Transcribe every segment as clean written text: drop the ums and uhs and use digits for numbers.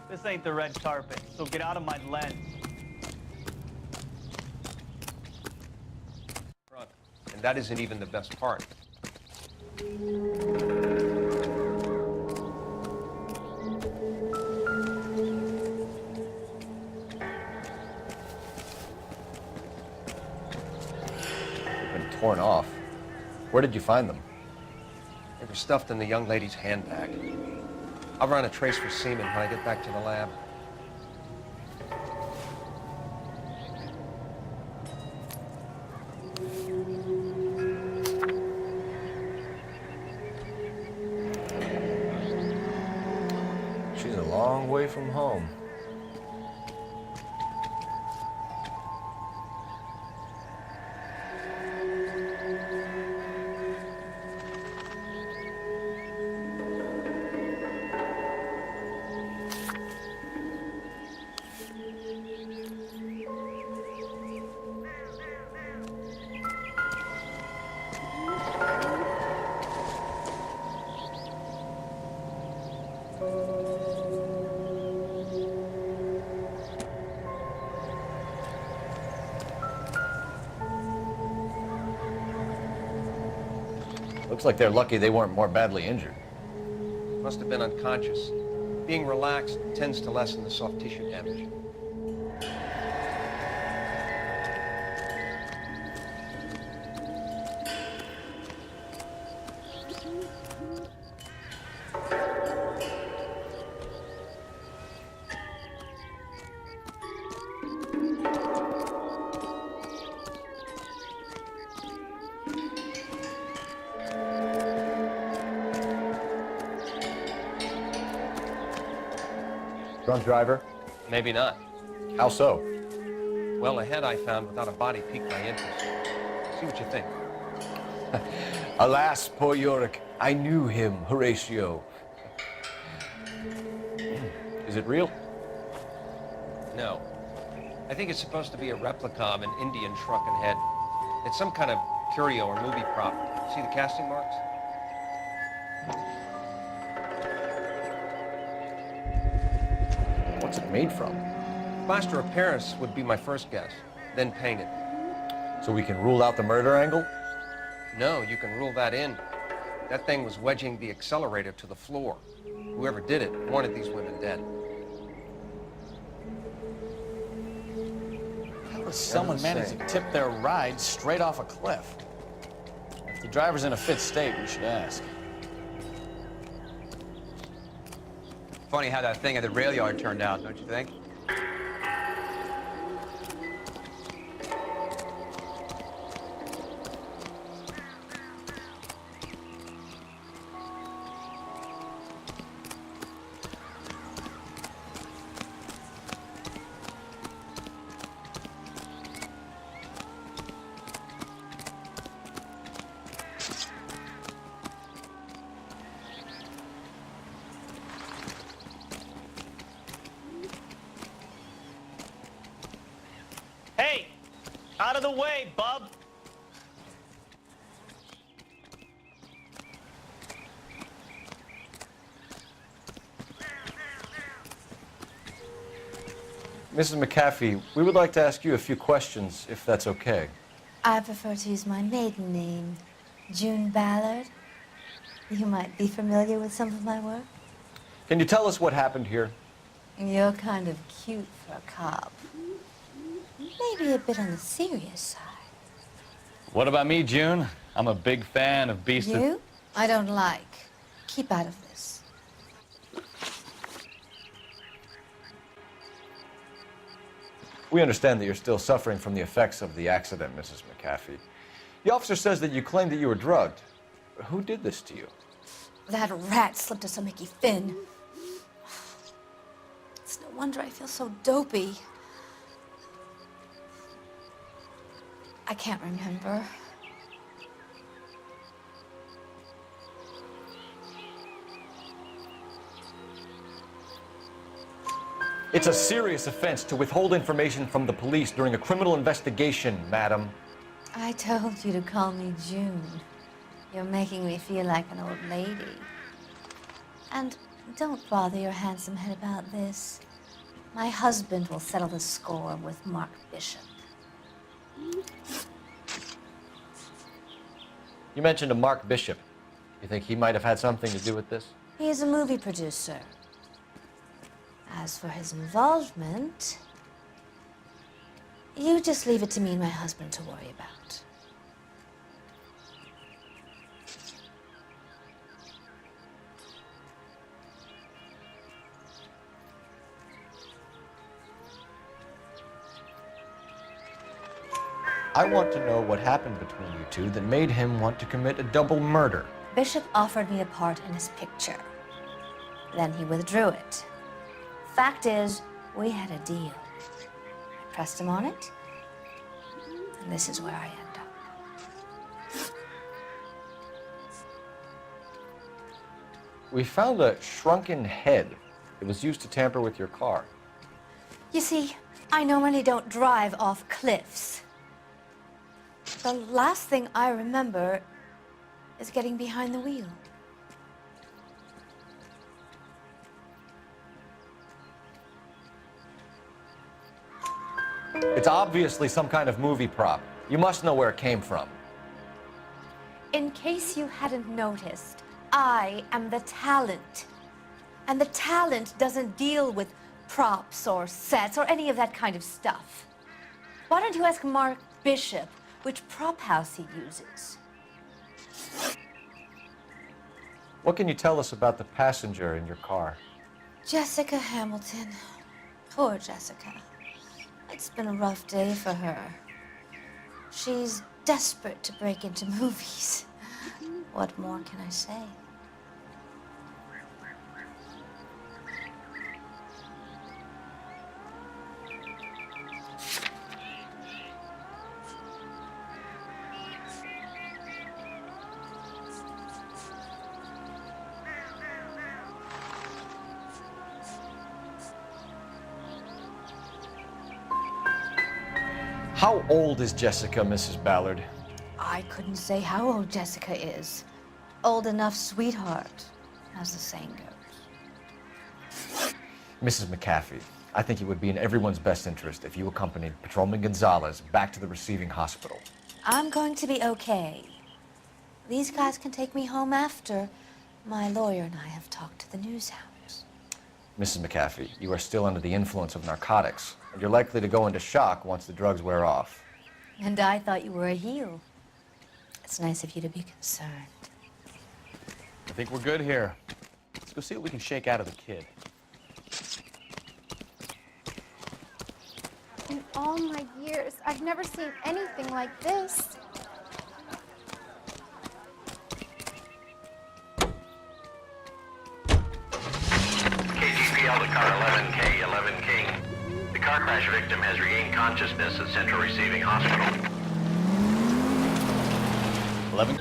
This ain't the red carpet, so get out of my lens. And that isn't even the best part. They've been torn off. Where did you find them? They were stuffed in the young lady's handbag. I'll run a trace for semen when I get back to the lab. She's a long way from home. Looks like they're lucky they weren't more badly injured. Must have been unconscious. Being relaxed tends to lessen the soft tissue damage. Drunk driver? Maybe not. How so? Well, a head I found without a body piqued my interest. See what you think. Alas, poor Yorick. I knew him, Horatio. Is it real? No. I think it's supposed to be a replica of an Indian shrunken head. It's some kind of curio or movie prop. See the casting marks? What's it made from? Plaster of Paris would be my first guess, then painted. So we can rule out the murder angle? No, you can rule that in. That thing was wedging the accelerator to the floor. Whoever did it wanted these women dead. How does someone manage to tip their ride straight off a cliff? If the driver's in a fit state, we should ask. Funny how that thing at the rail yard turned out, don't you think? Hey! Out of the way, bub! Mrs. McAfee, we would like to ask you a few questions, if that's okay. I prefer to use my maiden name, June Ballard. You might be familiar with some of my work. Can you tell us what happened here? You're kind of cute for a cop. Maybe a bit on the serious side. What about me, June? I'm a big fan of Beast of... You? I don't like. Keep out of this. We understand that you're still suffering from the effects of the accident, Mrs. McAfee. The officer says that you claimed that you were drugged. Who did this to you? That rat slipped us a Mickey Finn. It's no wonder I feel so dopey. I can't remember. It's a serious offense to withhold information from the police during a criminal investigation, madam. I told you to call me June. You're making me feel like an old lady. And Don't bother your handsome head about this. My husband will settle the score with Mark Bishop. You mentioned a Mark Bishop. You think he might have had something to do with this? He is a movie producer. As for his involvement, you just leave it to me and my husband to worry about. I want to know what happened between you two that made him want to commit a double murder. Bishop offered me a part in his picture. Then he withdrew it. Fact is, we had a deal. I pressed him on it, and this is where I end up. We found a shrunken head. It was used to tamper with your car. You see, I normally don't drive off cliffs. The last thing I remember is getting behind the wheel. It's obviously some kind of movie prop. You must know where it came from. In case you hadn't noticed, I am the talent. And the talent doesn't deal with props or sets or any of that kind of stuff. Why don't you ask Mark Bishop which prop house he uses? What can you tell us about the passenger in your car? Jessica Hamilton. Poor Jessica. It's been a rough day for her. She's desperate to break into movies. What more can I say? How old is Jessica, Mrs. Ballard? I couldn't say how old Jessica is. Old enough, sweetheart, as the saying goes. Mrs. McAfee, I think it would be in everyone's best interest if you accompanied Patrolman Gonzalez back to the receiving hospital. I'm going to be okay. These guys can take me home after. My lawyer and I have talked to the news hounds. Mrs. McAfee, you are still under the influence of narcotics, and you're likely to go into shock once the drugs wear off. And I thought you were a heel. It's nice of you to be concerned. I think we're good here. Let's go see what we can shake out of the kid. In all my years, I've never seen anything like this. KGPL to car 11K, 11 King. The car crash victim has regained consciousness at Central Receiving Hospital. 11?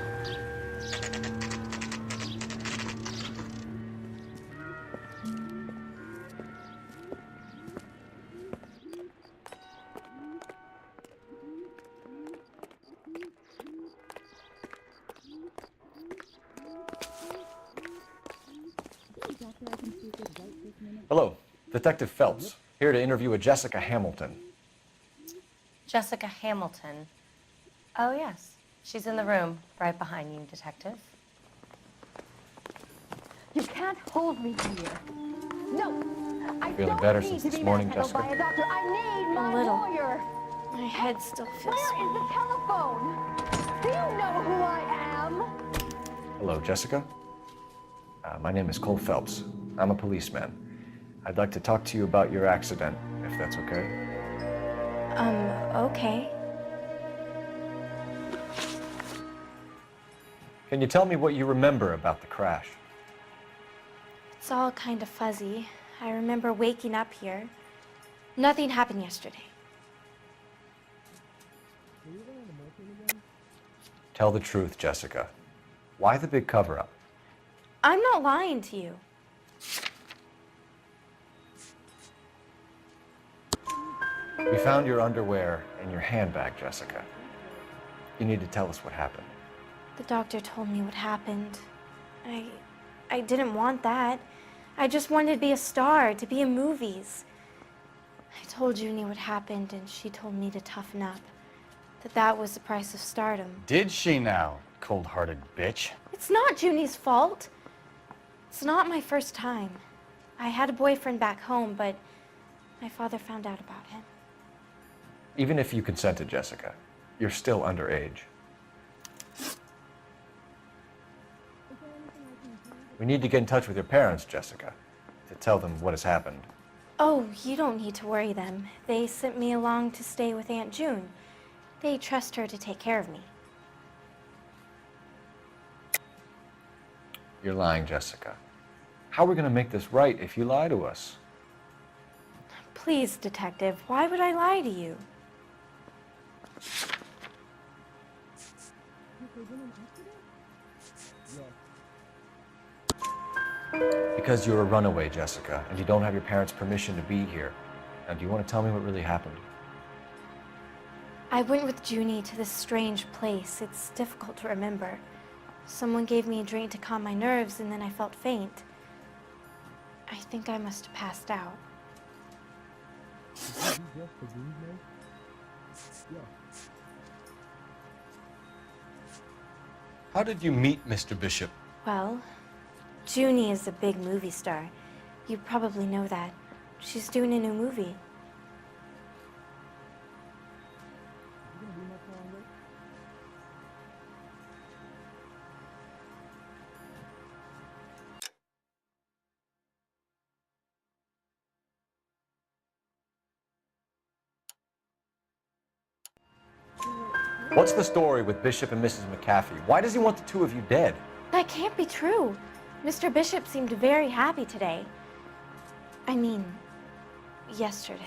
Hello, Detective Phelps, here to interview a Jessica Hamilton. Jessica Hamilton. Oh, yes. She's in the room, right behind you, Detective. You can't hold me here. No, I Feeling don't better need since to this be morning, manhandled by Jessica? a doctor. I need my little. lawyer. My head still feels Where is the telephone? Do you know who I am? Hello, Jessica. My name is Cole Phelps. I'm a policeman. I'd like to talk to you about your accident, if that's okay. Okay. Can you tell me what you remember about the crash? It's all kind of fuzzy. I remember waking up here. Nothing happened yesterday. Tell the truth, Jessica. Why the big cover-up? I'm not lying to you. We found your underwear in your handbag, Jessica. You need to tell us what happened. The doctor told me what happened. I didn't want that. I just wanted to be a star, to be in movies. I told Junie what happened, and she told me to toughen up. That was the price of stardom. Did she now, cold-hearted bitch? It's not Junie's fault. It's not my first time. I had a boyfriend back home, but my father found out about him. Even if you consented, Jessica, you're still underage. We need to get in touch with your parents, Jessica, to tell them what has happened. Oh, you don't need to worry them. They sent me along to stay with Aunt June. They trust her to take care of me. You're lying, Jessica. How are we going to make this right if you lie to us? Please, Detective, why would I lie to you? Because you're a runaway, Jessica, and you don't have your parents' permission to be here. Now, do you want to tell me what really happened? I went with Junie to this strange place. It's difficult to remember. Someone gave me a drink to calm my nerves, and then I felt faint. I think I must have passed out. How did you meet Mr. Bishop? Well, Junie is a big movie star. You probably know that. She's doing a new movie. What's the story with Bishop and Mrs. McAfee? Why does he want the two of you dead? That can't be true. Mr. Bishop seemed very happy today. I mean, yesterday.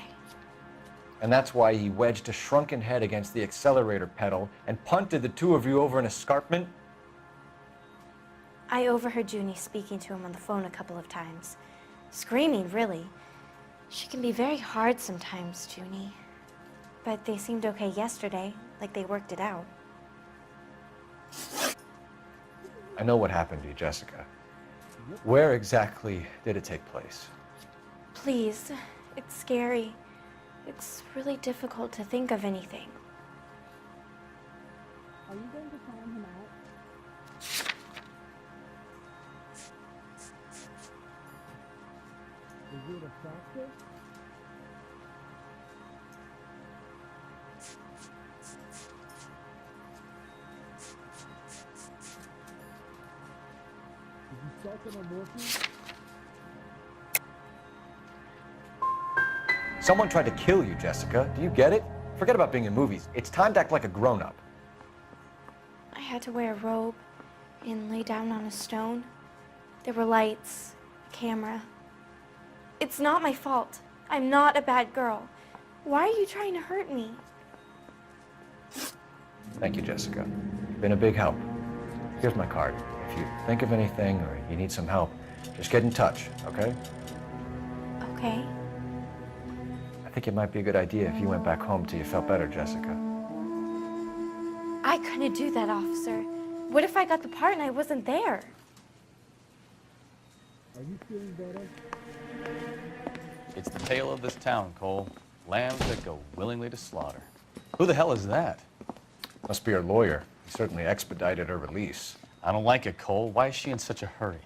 And that's why he wedged a shrunken head against the accelerator pedal and punted the two of you over an escarpment? I overheard Junie speaking to him on the phone a couple of times. Screaming, really. She can be very hard sometimes, Junie. But they seemed okay yesterday, like they worked it out. I know what happened to you, Jessica. Where exactly did it take place? Please, it's scary. It's really difficult to think of anything. Are you going to find him out? Is it a factor? Someone tried to kill you, Jessica. Do you get it? Forget about being in movies. It's time to act like a grown-up. I had to wear a robe and lay down on a stone. There were lights, a camera. It's not my fault. I'm not a bad girl. Why are you trying to hurt me? Thank you, Jessica. You've been a big help. Here's my card. If you think of anything or you need some help, just get in touch, okay? Okay. I think it might be a good idea if you went back home till you felt better, Jessica. I couldn't do that, officer. What if I got the part and I wasn't there? Are you feeling better? It's the tale of this town, Cole. Lambs that go willingly to slaughter. Who the hell is that? Must be her lawyer. He certainly expedited her release. I don't like it, Cole. Why is she in such a hurry?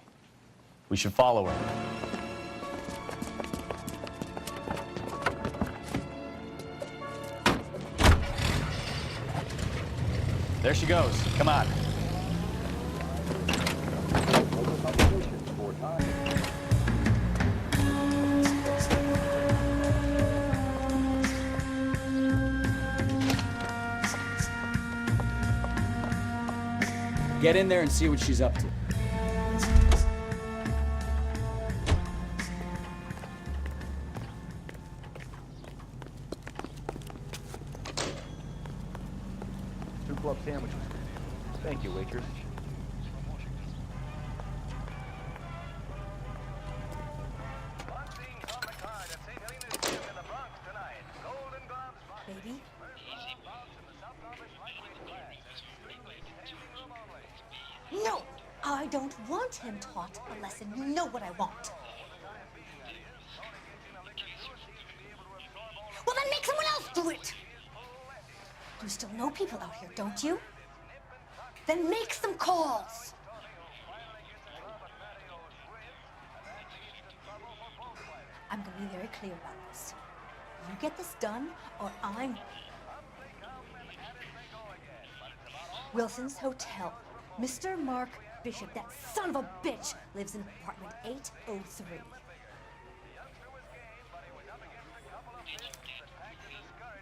We should follow her. There she goes. Come on. Get in there and see what she's up to. Two club sandwiches. Thank you, waitress. Baby? No! I don't want him taught a lesson. You know what I want. it! You still know people out here, don't you? Then make some calls! I'm gonna be very clear about this. You get this done, or I'm... Wilson's Hotel. Mr. Mark Bishop, that son of a bitch, lives in apartment 803.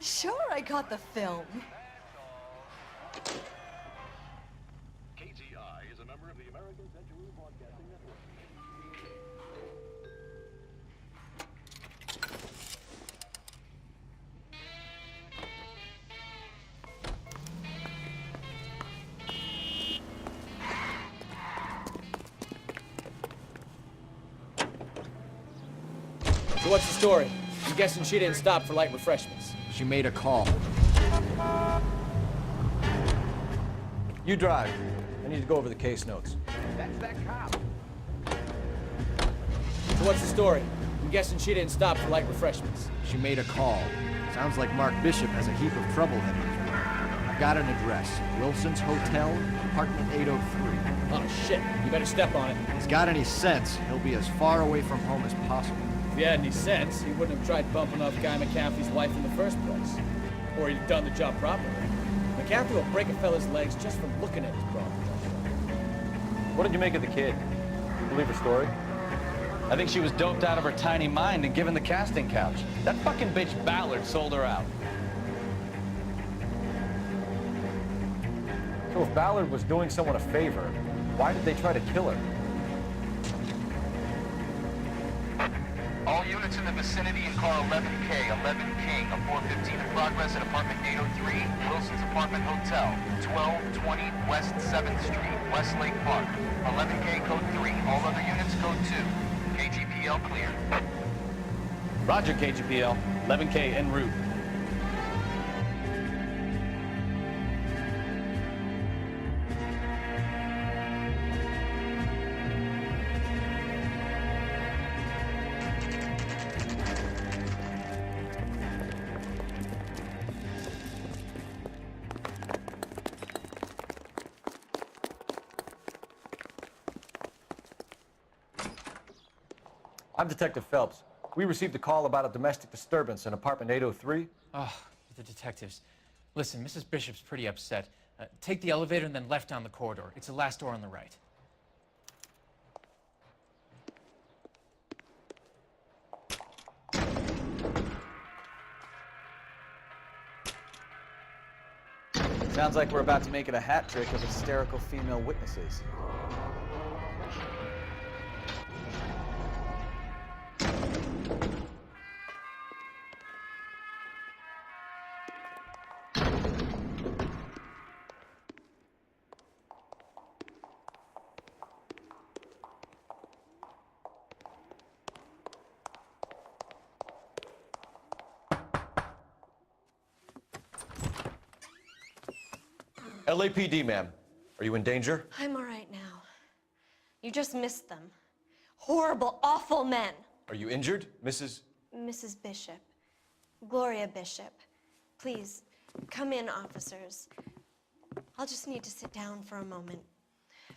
Sure, I got the film. KTI is a member of the American Century Broadcasting Network. So what's the story? I'm guessing she didn't stop for light refreshments. She made a call. You drive. I need to go over the case notes. That's that cop. So what's the story? I'm guessing she didn't stop for light refreshments. She made a call. Sounds like Mark Bishop has a heap of trouble heading his way. I've got an address. Wilson's Hotel, apartment 803. Oh shit, you better step on it. If he's got any sense, he'll be as far away from home as possible. If he had any sense, he wouldn't have tried bumping off Guy McCaffrey's wife in the first place. Or he'd have done the job properly. McCaffrey will break a fella's legs just from looking at his problem. What did you make of the kid? Believe her story? I think she was doped out of her tiny mind and given the casting couch. That fucking bitch Ballard sold her out. So if Ballard was doing someone a favor, why did they try to kill her? All units in the vicinity in car 11K, 11 King, a 415 in progress at apartment 803, Wilson's Apartment Hotel, 1220 West 7th Street, Westlake Park. 11K code 3, all other units code 2. KGPL clear. Roger, KGPL. 11K en route. I'm Detective Phelps. We received a call about a domestic disturbance in apartment 803. Oh, the detectives. Listen, Mrs. Bishop's pretty upset. Take the elevator and then left down the corridor. It's the last door on the right. Sounds like we're about to make it a hat trick of hysterical female witnesses. LAPD, ma'am. Are you in danger? I'm all right now. You just missed them. Horrible, awful men. Are you injured, Mrs.? Mrs. Bishop. Gloria Bishop. Please, come in, officers. I'll just need to sit down for a moment.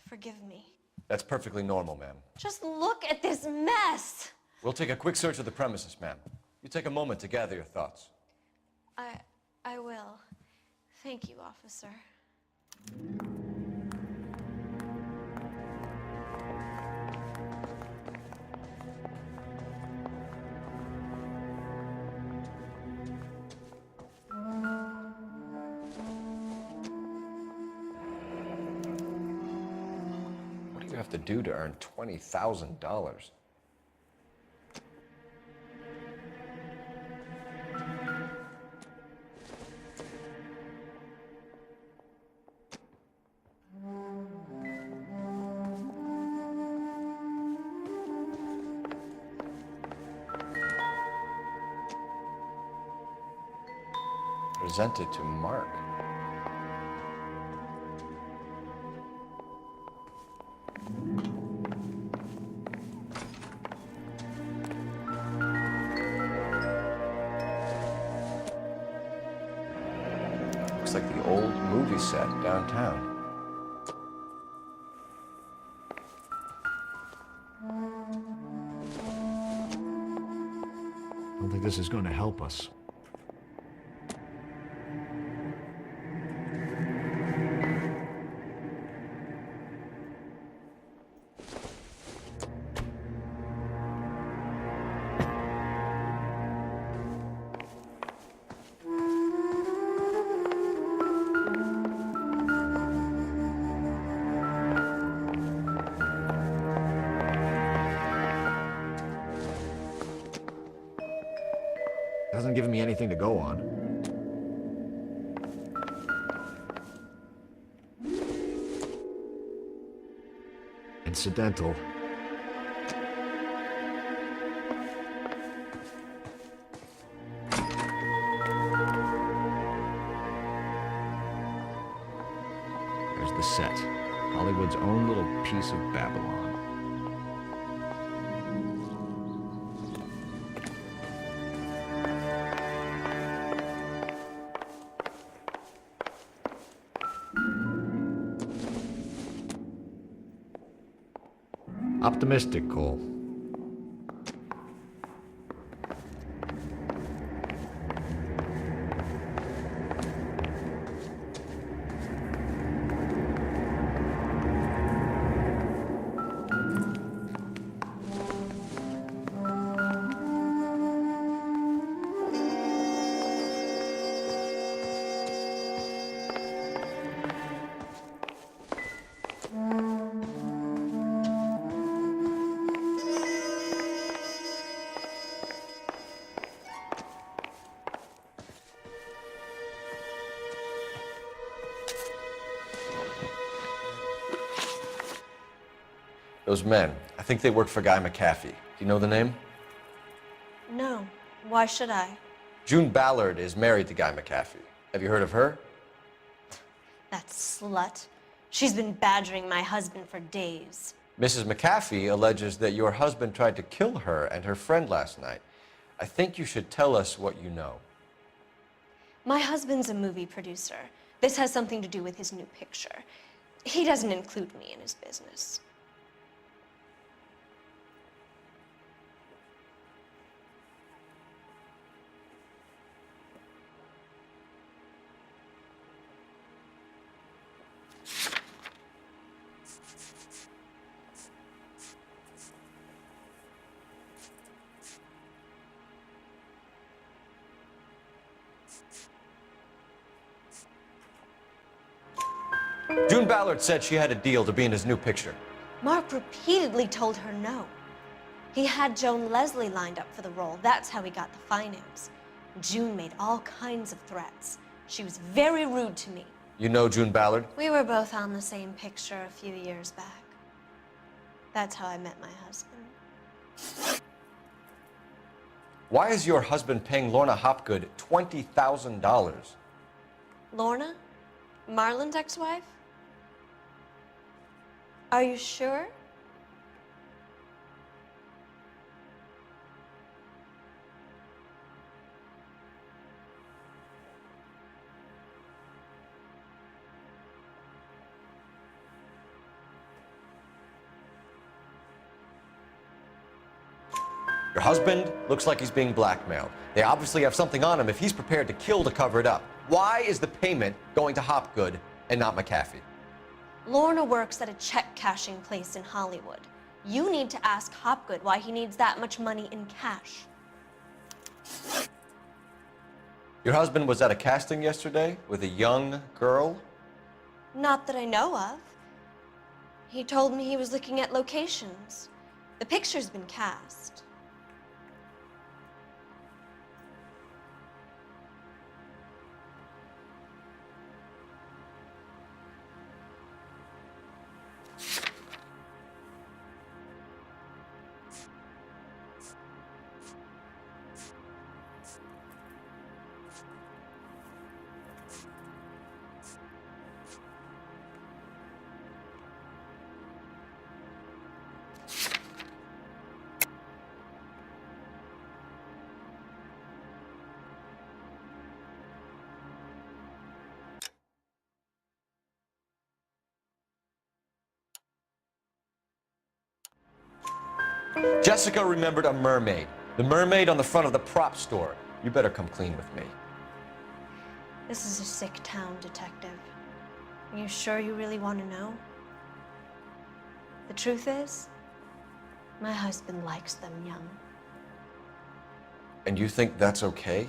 Forgive me. That's perfectly normal, ma'am. Just look at this mess! We'll take a quick search of the premises, ma'am. You take a moment to gather your thoughts. I will. Thank you, officer. What do you have to do to earn $20,000? Presented to Mark. movie set downtown. I don't think this is going to help us. Hasn't given me anything to go on. Incidental. There's the set. Hollywood's own little piece of Babylon. Optimistic, Cole. Those men, I think they work for Guy McAfee. Do you know the name? No. Why should I? June Ballard is married to Guy McAfee. Have you heard of her? That slut. She's been badgering my husband for days. Mrs. McAfee alleges that your husband tried to kill her and her friend last night. I think you should tell us what you know. My husband's a movie producer. This has something to do with his new picture. He doesn't include me in his business. June Ballard said she had a deal to be in his new picture. Mark repeatedly told her no. He had Joan Leslie lined up for the role. That's how he got the finance. June made all kinds of threats. She was very rude to me. You know June Ballard? We were both on the same picture a few years back. That's how I met my husband. Why is your husband paying Lorna Hopgood $20,000? Lorna? Marlon's ex-wife? Are you sure? Your husband looks like he's being blackmailed. They obviously have something on him if he's prepared to kill to cover it up. Why is the payment going to Hopgood and not McAfee? Lorna works at a check-cashing place in Hollywood. You need to ask Hopgood why he needs that much money in cash. Your husband was at a casting yesterday with a young girl? Not that I know of. He told me he was looking at locations. The picture's been cast. Jessica remembered a mermaid. The mermaid on the front of the prop store. You better come clean with me. This is a sick town, Detective. Are you sure you really want to know? The truth is, my husband likes them young. And you think that's okay?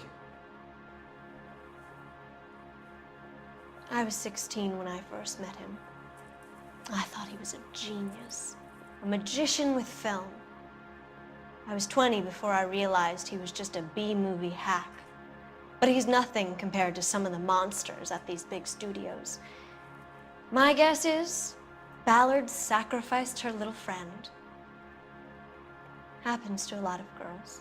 I was 16 when I first met him. I thought he was a genius, a magician with film. I was 20 before I realized he was just a B-movie hack. But he's nothing compared to some of the monsters at these big studios. My guess is Ballard sacrificed her little friend. Happens to a lot of girls.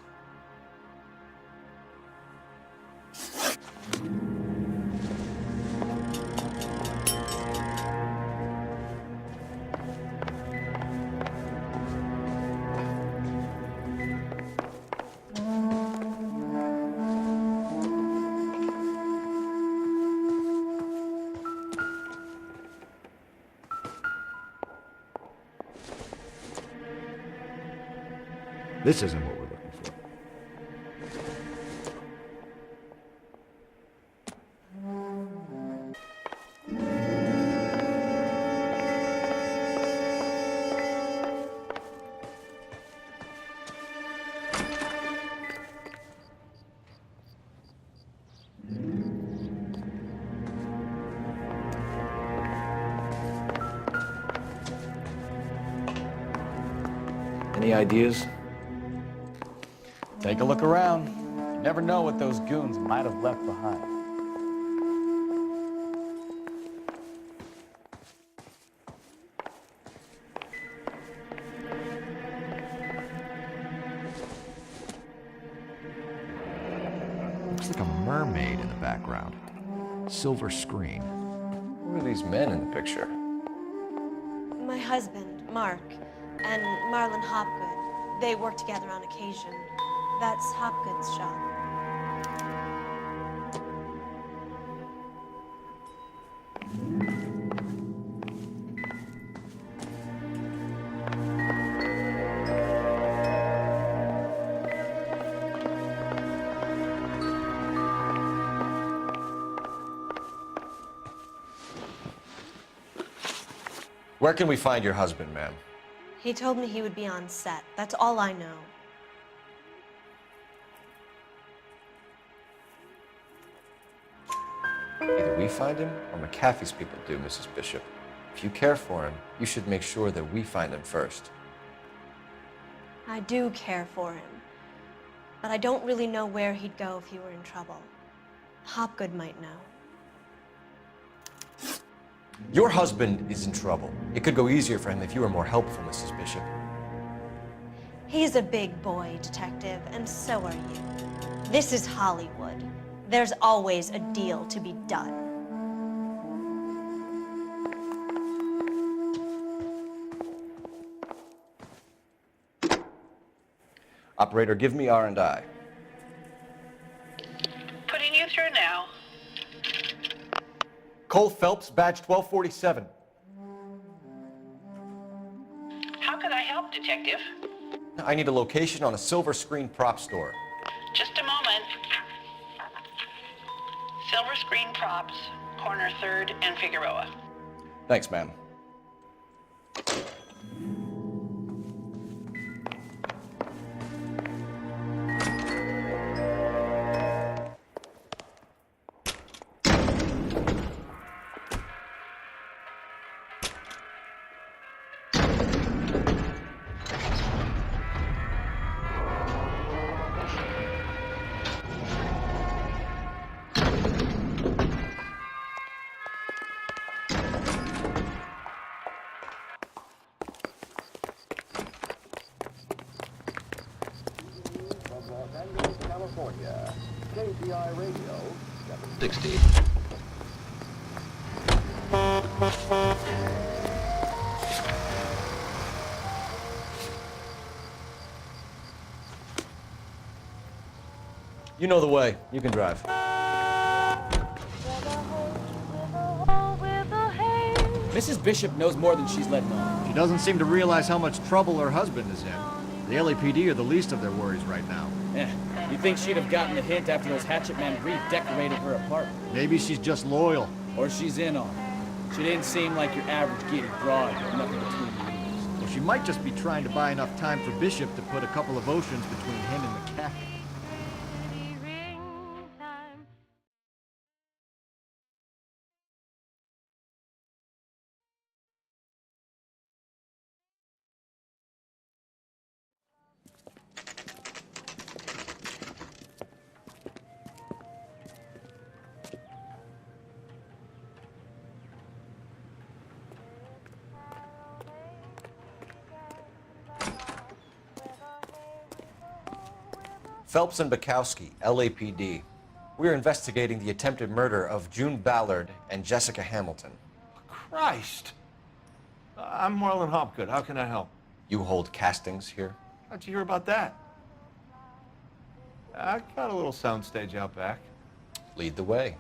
This isn't what we're looking for. Any ideas? Take a look around. You never know what those goons might have left behind. Looks like a mermaid in the background. Silver screen. Who are these men in the picture? My husband, Mark, and Marlon Hopgood. They work together on occasion. That's Hopgood's shop. Where can we find your husband, ma'am? He told me he would be on set. That's all I know. Either we find him or McAfee's people do, Mrs. Bishop. If you care for him, you should make sure that we find him first. I do care for him, but I don't really know where he'd go if he were in trouble. Hopgood might know. Your husband is in trouble. It could go easier for him if you were more helpful, Mrs. Bishop. He's a big boy, Detective, and so are you. This is Hollywood. There's always a deal to be done. Operator, give me R&I. Putting you through now. Cole Phelps, badge 1247. How can I help, Detective? I need a location on a silver screen prop store. Just a moment. Silver Screen Props, corner 3rd and Figueroa. Thanks, ma'am. California, KPI Radio 760. You know the way. You can drive. Mrs. Bishop knows more than she's letting on. She doesn't seem to realize how much trouble her husband is in. The LAPD are the least of their worries right now. Yeah, you think she'd have gotten the hint after those hatchet men redecorated her apartment? Maybe she's just loyal. Or she's in on it. She didn't seem like your average giddy broad with nothing between the ears. Well, she might just be trying to buy enough time for Bishop to put a couple of oceans between him and McCaffrey. Phelps and Bukowski, LAPD. We're investigating the attempted murder of June Ballard and Jessica Hamilton. Christ! I'm Marlon Hopgood. How can I help? You hold castings here? How'd you hear about that? I got a little soundstage out back. Lead the way.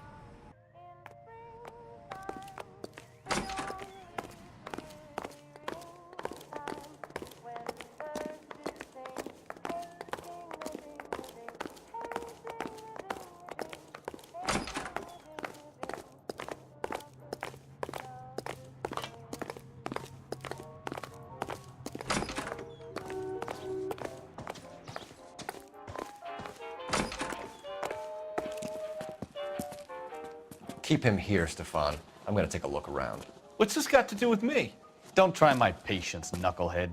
Keep him here, Stefan. I'm gonna take a look around. What's this got to do with me? Don't try my patience, knucklehead.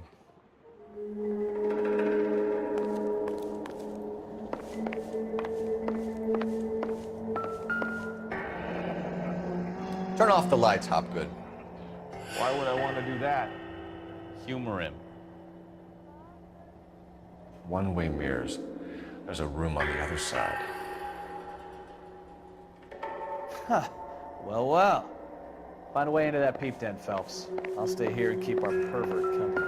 Turn off the lights, Hopgood. Why would I want to do that? Humor him. One-way mirrors. There's a room on the other side. Huh. Well, well. Find a way into that peep den, Phelps. I'll stay here and keep our pervert company.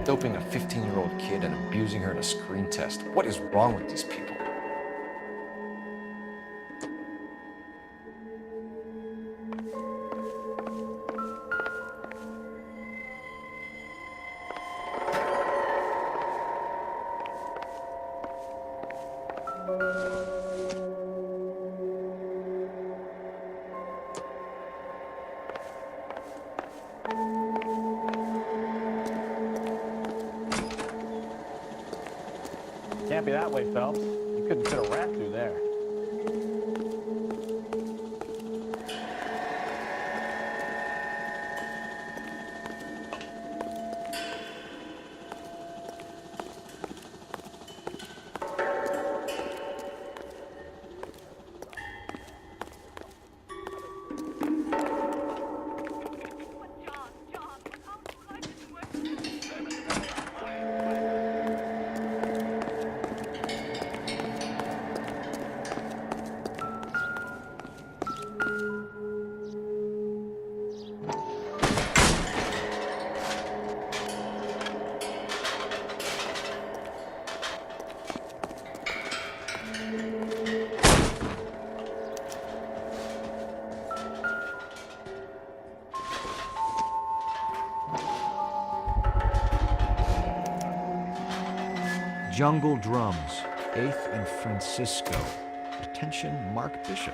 Doping a 15-year-old kid and abusing her in a screen test. What is wrong with these people? Can't be that way, Phelps. You couldn't fit a rat through there. Jungle Drums, 8th and Francisco. Attention, Mark Bishop.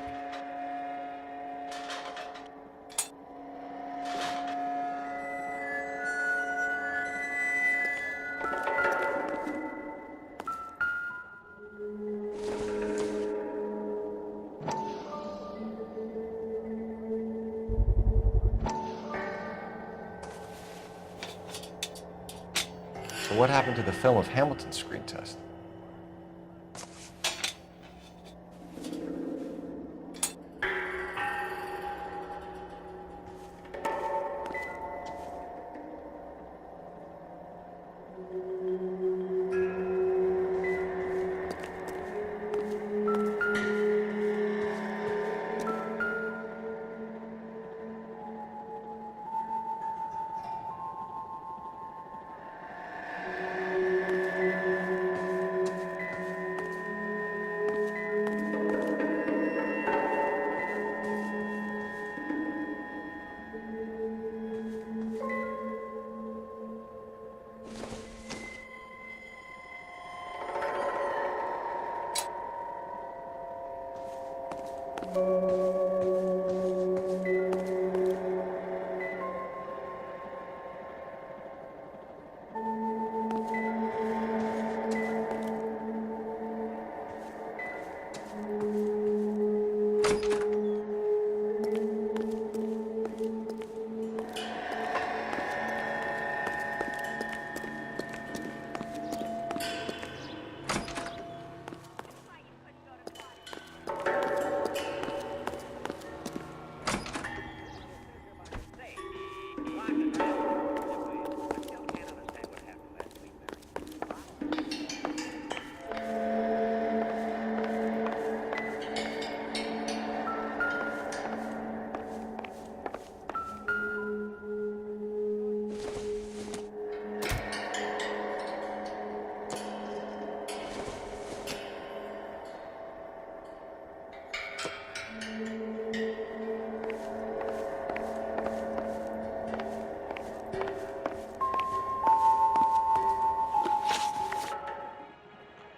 So what happened to the film of Hamilton's screen test?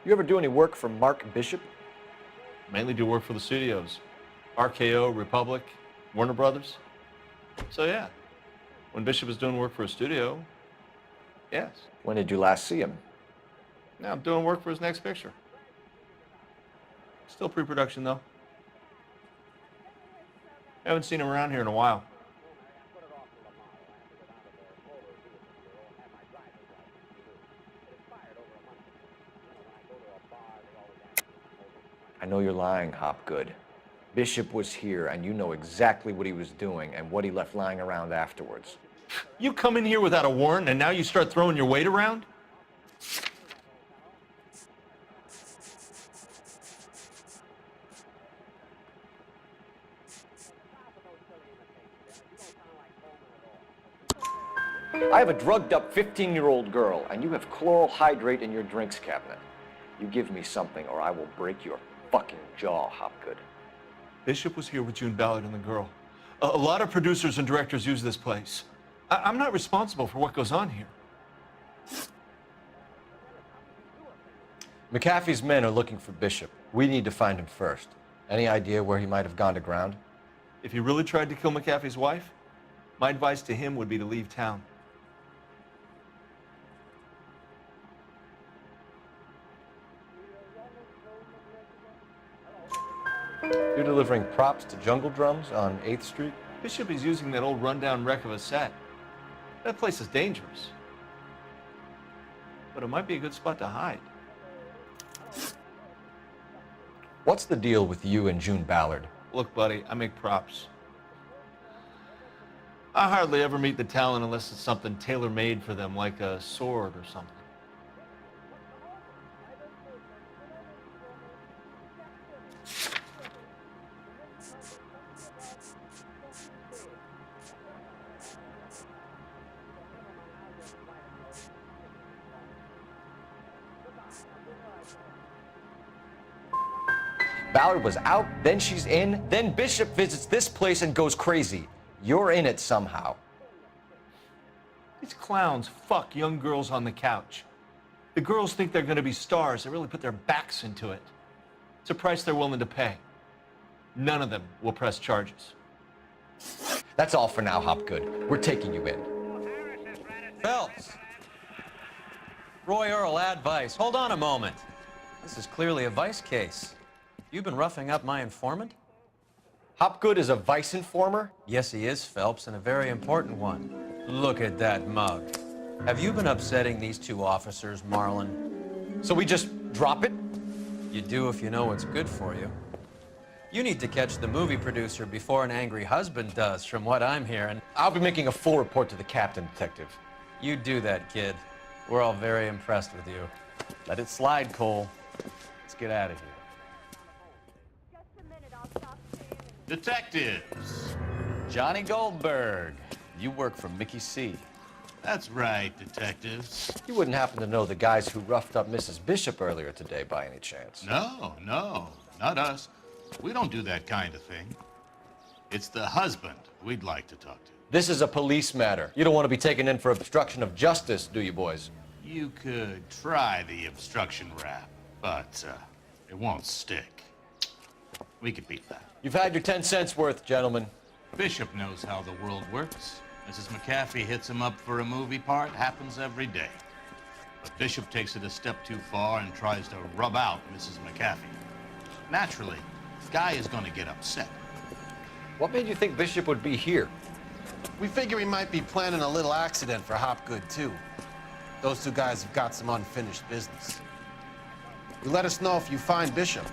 You ever do any work for Mark Bishop? Mainly do work for the studios. RKO, Republic, Warner Brothers. So yeah, when Bishop is doing work for a studio, yes. When did you last see him? Now I'm doing work for his next picture. Still pre-production though. Haven't seen him around here in a while. I know you're lying, Hopgood. Bishop was here, and you know exactly what he was doing and what he left lying around afterwards. You come in here without a warrant, and now you start throwing your weight around? I have a drugged-up 15-year-old girl, and you have chloral hydrate in your drinks cabinet. You give me something, or I will break your fucking jaw, Hopgood. Bishop was here with June Ballard and the girl. A lot of producers and directors use this place. I'm not responsible for what goes on here. McAfee's men are looking for Bishop. We need to find him first. Any idea where he might have gone to ground? If he really tried to kill McAfee's wife, my advice to him would be to leave town. You're delivering props to Jungle Drums on 8th Street? Bishop is using that old rundown wreck of a set. That place is dangerous. But it might be a good spot to hide. What's the deal with you and June Ballard? Look, buddy, I make props. I hardly ever meet the talent unless it's something tailor-made for them, like a sword or something. Ballard was out, then she's in, then Bishop visits this place and goes crazy. You're in it somehow. These clowns fuck young girls on the couch. The girls think they're going to be stars. They really put their backs into it. It's a price they're willing to pay. None of them will press charges. That's all for now, Hopgood. We're taking you in. Phelps! Roy Earl, ad vice. Hold on a moment. This is clearly a vice case. You've been roughing up my informant? Hopgood is a vice informer? Yes, he is, Phelps, and a very important one. Look at that mug. Have you been upsetting these two officers, Marlon? So we just drop it? You do if you know what's good for you. You need to catch the movie producer before an angry husband does, from what I'm hearing. I'll be making a full report to the captain, Detective. You do that, kid. We're all very impressed with you. Let it slide, Cole. Let's get out of here. Detectives. Johnny Goldberg. You work for Mickey C. That's right, detectives. You wouldn't happen to know the guys who roughed up Mrs. Bishop earlier today by any chance? No, not us. We don't do that kind of thing. It's the husband we'd like to talk to. This is a police matter. You don't want to be taken in for obstruction of justice, do you, boys? You could try the obstruction rap, but it won't stick. We could beat that. You've had your 10 cents worth, gentlemen. Bishop knows how the world works. Mrs. McAfee hits him up for a movie part, happens every day. But Bishop takes it a step too far and tries to rub out Mrs. McAfee. Naturally, Guy is going to get upset. What made you think Bishop would be here? We figure he might be planning a little accident for Hopgood, too. Those two guys have got some unfinished business. You let us know if you find Bishop.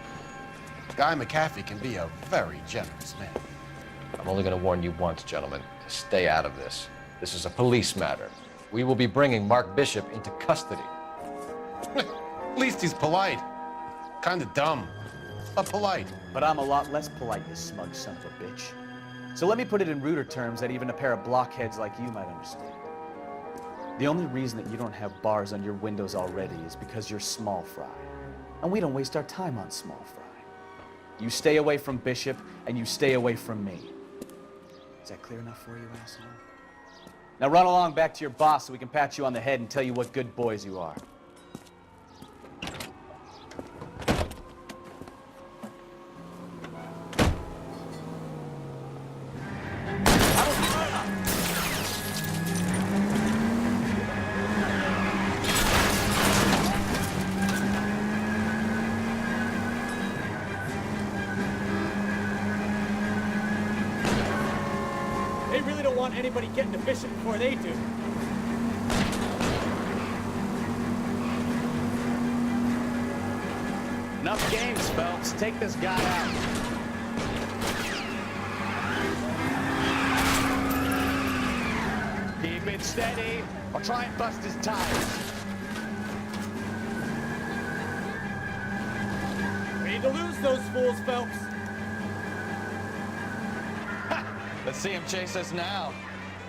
Guy McAfee can be a very generous man. I'm only going to warn you once, gentlemen, to stay out of this. This is a police matter. We will be bringing Mark Bishop into custody. At least he's polite. Kind of dumb, but polite. But I'm a lot less polite, you smug son of a bitch. So let me put it in ruder terms that even a pair of blockheads like you might understand. The only reason that you don't have bars on your windows already is because you're small fry. And we don't waste our time on small fry. You stay away from Bishop, and you stay away from me. Is that clear enough for you, asshole? Now run along back to your boss so we can pat you on the head and tell you what good boys you are. They really don't want anybody getting to Bishop before they do. Enough games, Phelps. Take this guy out. Keep it steady, or try and bust his tires. We need to lose those fools, Phelps. Let's see him chase us now.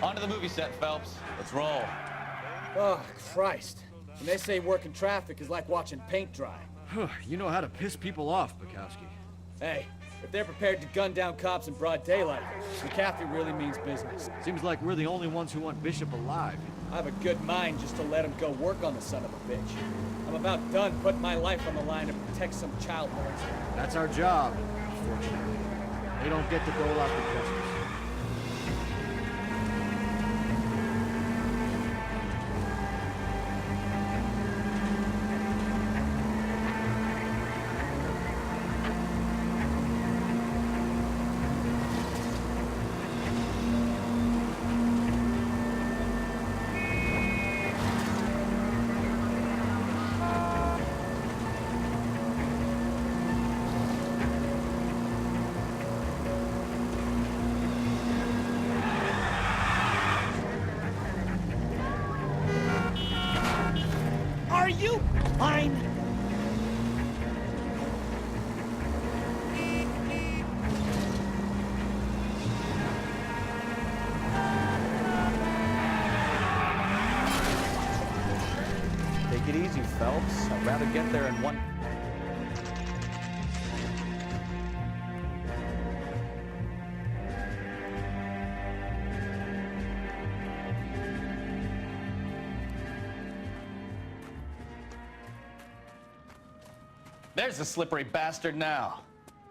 On to the movie set, Phelps. Let's roll. Oh, Christ. When they say working traffic is like watching paint dry. You know how to piss people off, Bukowski. Hey, if they're prepared to gun down cops in broad daylight, McCaffrey really means business. Seems like we're the only ones who want Bishop alive. I have a good mind just to let him go work on the son of a bitch. I'm about done putting my life on the line to protect some child molester. That's our job, unfortunately. They don't get to dole out the justice. Are you fine? Take it easy, Phelps. I'd rather get there in one... There's the slippery bastard now.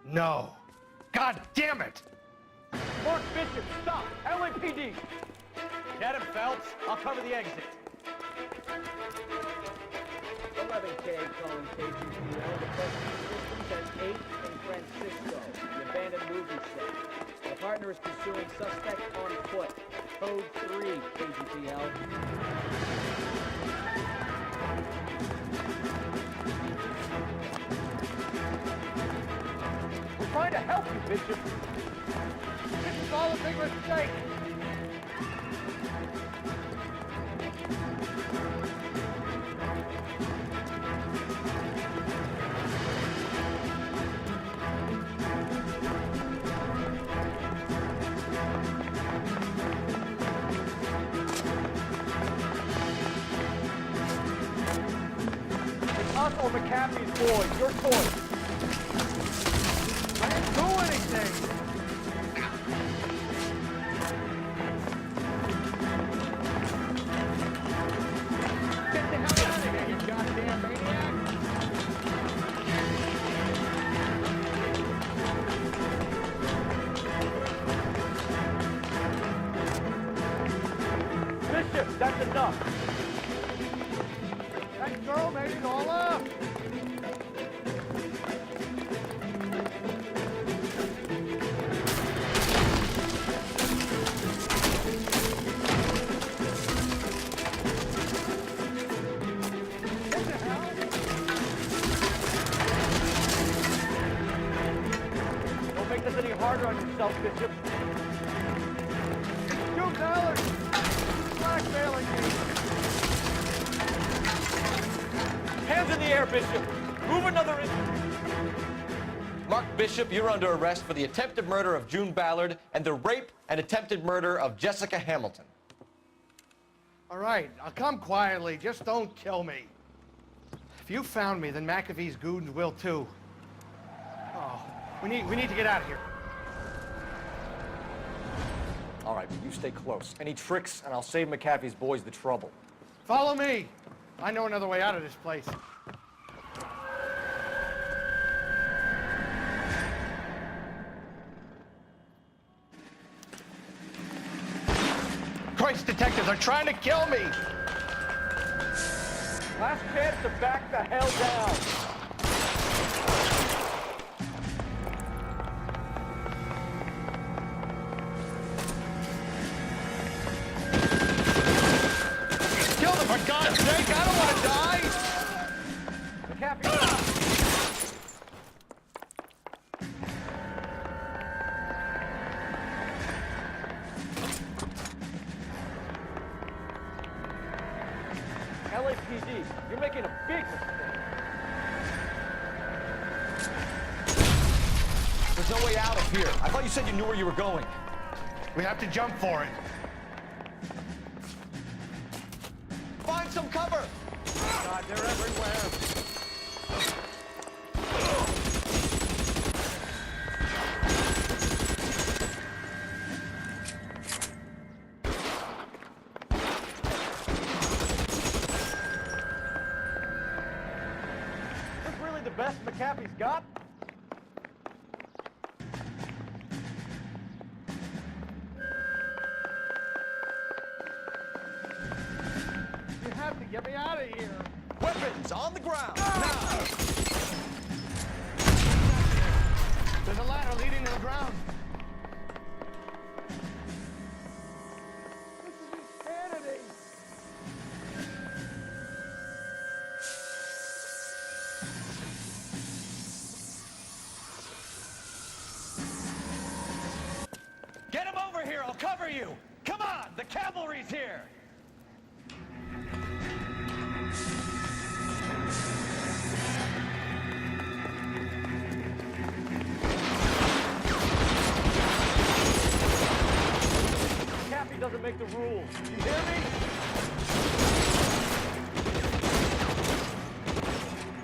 No. God damn it! Mark Bishop, stop! LAPD! Get him, Phelps. I'll cover the exit. 11K calling KGPL. The present systems at 8 in Francisco, the abandoned movie set. The partner is pursuing suspect on foot. Code 3, KGPL. We're trying to help you, Bishop. This is all a big mistake. It's us or McCaffrey's boys. Your choice. I didn't do anything! Get the hell out of here, you goddamn maniac! Bishop, that's enough! That girl made it all up! Make this any harder on yourself, Bishop. $2! Blackmailing you! Hands in the air, Bishop! Move another inch! Mark Bishop, you're under arrest for the attempted murder of June Ballard and the rape and attempted murder of Jessica Hamilton. All right, I'll come quietly. Just don't kill me. If you found me, then McAfee's goons will too. Oh, We need to get out of here. All right, but you stay close. Any tricks, and I'll save McAfee's boys the trouble. Follow me. I know another way out of this place. Christ, detectives are trying to kill me! Last chance to back the hell down. Kill them, for God's sake! I don't want to die! McAfee! LAPD, you're making a big mistake. There's no way out of here. I thought you said you knew where you were going. We have to jump for it. Find some cover! God, they're everywhere. Is this really the best McAfee's got? You have to get me out of here. Weapons on the ground, now! There's a ladder leading to the ground. This is insanity. Get him over here, I'll cover you! Come on, the cavalry's here! McAfee doesn't make the rules. You hear me?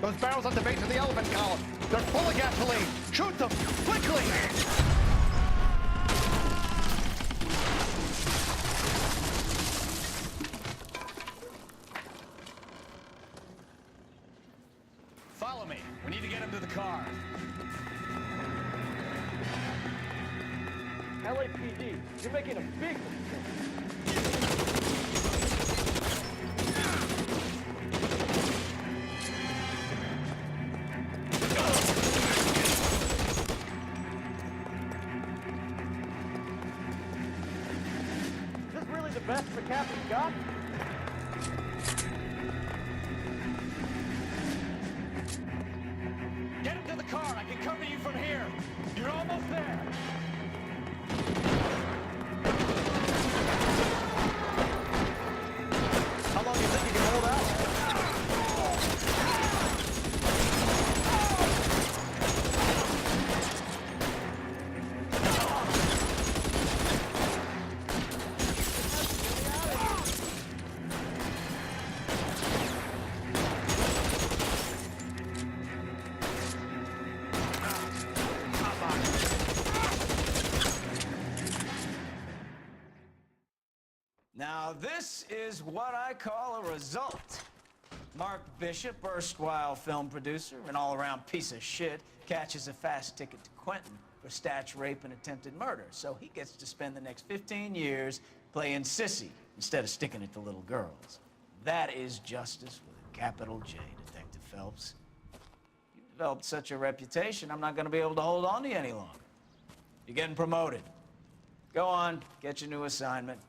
Those barrels at the base of the elephant column. They're full of gasoline. Shoot them, quickly! Follow me. We need to get him to the car. LAPD, you're making a big mistake. Is this really the best McAfee's got? Get him to the car. I can cover you from here. You're almost there. How long do you think you can hold out? Now, this is what I call a result. Mark Bishop, erstwhile film producer and all-around piece of shit, catches a fast ticket to Quentin for statch rape and attempted murder. So he gets to spend the next 15 years playing sissy instead of sticking it to little girls. That is justice with a capital J, Detective Phelps. You've developed such a reputation, I'm not going to be able to hold on to you any longer. You're getting promoted. Go on, get your new assignment.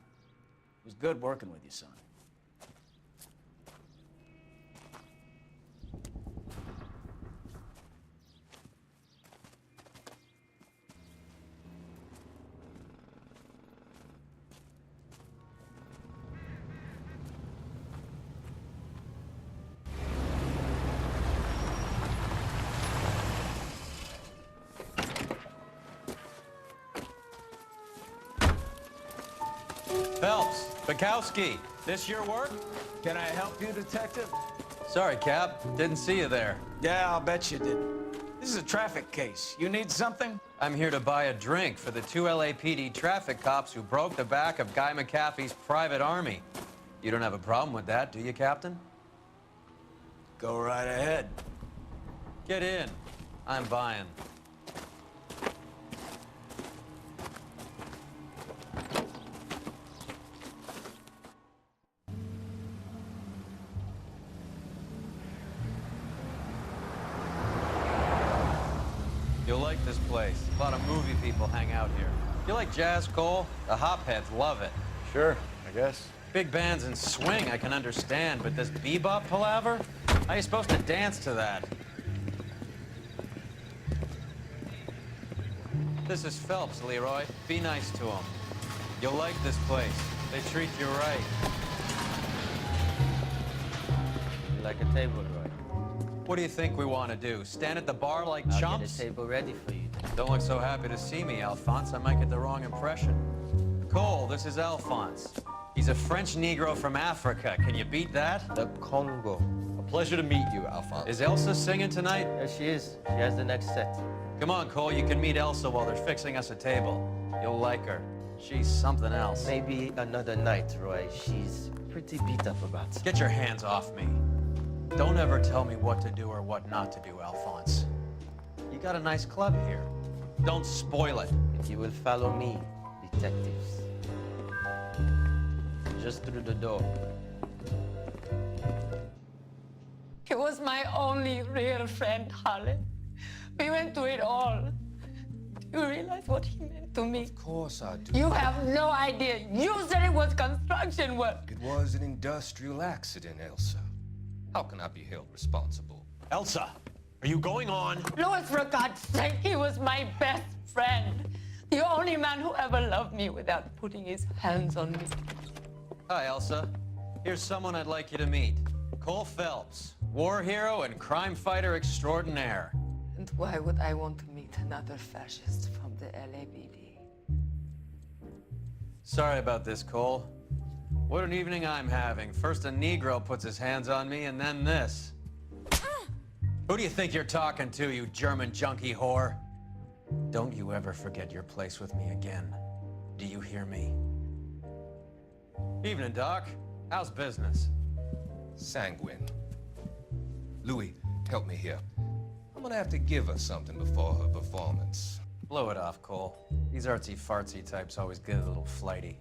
It was good working with you, son. Phelps, Bukowski, this your work? Can I help you, Detective? Sorry, Cap. Didn't see you there. Yeah, I'll bet you didn't. This This is a traffic case. You need something? I'm here to buy a drink for the 2 LAPD traffic cops who broke the back of Guy McAfee's private army. You don't have a problem with that, do you, Captain? Go right ahead. Get in. I'm buying. You'll like this place. A lot of movie people hang out here. You like jazz, Cole? The hopheads love it. Sure, I guess. Big bands and swing I can understand, but this bebop palaver? How are you supposed to dance to that? This is Phelps, Leroy. Be nice to him. You'll like this place. They treat you right. You like a table, Roy? What do you think we want to do? Stand at the bar like I'll chumps? get a table ready for you. Don't look so happy to see me, Alphonse. I might get the wrong impression. Cole, this is Alphonse. He's a French Negro from Africa. Can you beat that? The Congo. A pleasure to meet you, Alphonse. Is Elsa singing tonight? Yes, she is. She has the next set. Come on, Cole. You can meet Elsa while they're fixing us a table. You'll like her. She's something else. Maybe another night, Roy. She's pretty beat up about it. Get your hands off me. Don't ever tell me what to do or what not to do, Alphonse. You got a nice club here. Don't spoil it. If you will follow me, detectives. Just through the door. He was my only real friend, Harley. We went through it all. Do you realize what he meant to me? Of course I do. You have no idea. You said it was construction work. It was an industrial accident, Elsa. How can I be held responsible? Elsa, are you going on? Louis, for God's sake, he was my best friend. The only man who ever loved me without putting his hands on me. Hi, Elsa. Here's someone I'd like you to meet. Cole Phelps, war hero and crime fighter extraordinaire. And why would I want to meet another fascist from the LAPD? Sorry about this, Cole. What an evening I'm having. First a Negro puts his hands on me, and then this. Who do you think you're talking to, you German junkie whore? Don't you ever forget your place with me again. Do you hear me? Evening, Doc. How's business? Sanguine. Louis, help me here. I'm gonna have to give her something before her performance. Blow it off, Cole. These artsy-fartsy types always get a little flighty.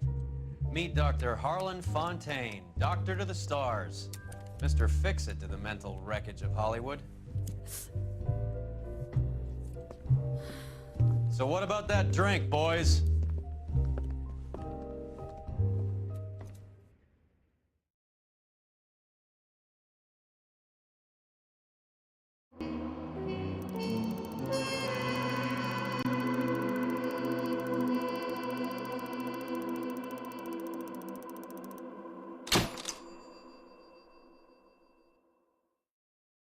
Meet Dr. Harlan Fontaine, doctor to the stars. Mr. Fix-It to the mental wreckage of Hollywood. So what about that drink, boys?